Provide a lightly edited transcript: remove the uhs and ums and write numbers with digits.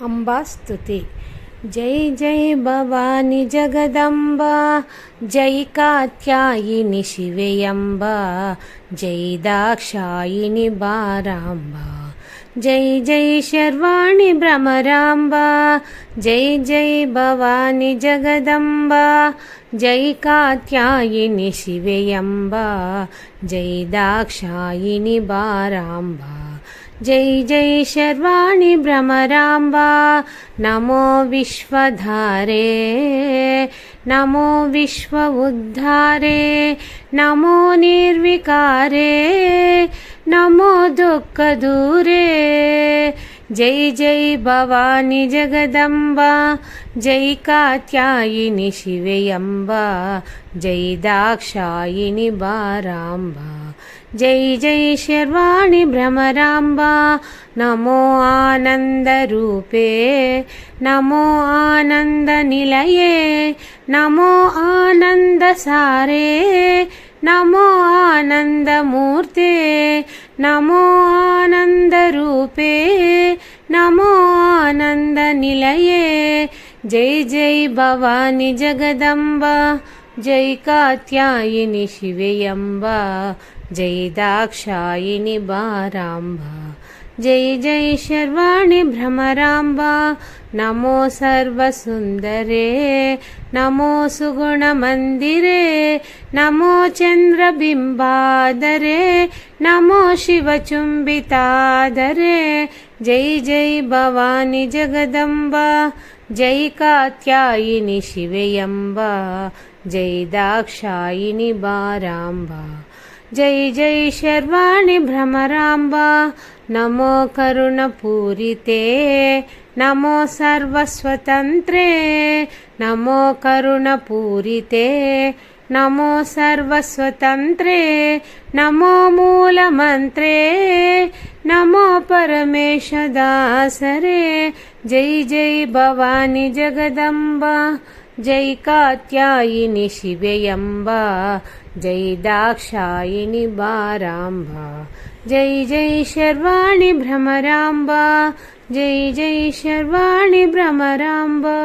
अंबास्तुति। जय जय भवानी जगदम्बा, जय कात्यायिनी शिवेयम्बा, जय दाक्षायिनी बाराम्बा, जय जय शर्वाणि भ्रमराम्बा, जय जय भवानी जगदम्बा, जय कात्यायिनी शिवेयम्बा, जय दाक्षायिनी बाराम्बा, जय जय शर्वाणि भ्रमराम्बा, नमो विश्वधारे, नमो विश्व उद्धारे, नमो निर्विकारे, नमो दुःख दूरे। जय जय भवानी जगदम्बा, जय कात्यायिनी शिवेयम्बा, जय दाक्षायिनी बाराम्बा, जय जय शर्वाणि भ्रमराम्बा, नमो आनंद रूपे, नमो आनंद निलये, नमो आनंद सारे, नमो आनंद मूर्ते, नमो आनंद रूपे, नमो आनंद निलये। जय जय भवानी जगदम्बा, जय कात्यायिनी शिवेयम्बा, जय दाक्षायिनी बाराम्बा, जय जय शर्वाणि भ्रमराम्बा, नमो सर्वसुन्दरे, नमो सुगुणमन्दिरे, नमो चन्द्रबिम्बादरे, नमो शिवचुम्बितादरे। जय जय भवानी जगदम्बा, जय कात्यायिनी शिवेयम्बा, जय दाक्षायिनी बाराम्बा, जय जय शर्वाणि भ्रमराम्बा, नमो करुणपूरिते, नमो सर्वस्वतन्त्रे, नमो करुणपूरिते, नमो सर्वस्वतन्त्रे, नमो मूलमन्त्रे, नमो परमेशदासरे। जय जय भवानी जगदम्बा, जय कात्यायिनी शिवेयम्बा, जय दाक्षायिनी बाराम्बा, जय जय शर्वाणि भ्रमराम्बा, जय जय शर्वाणि भ्रमराम्बा।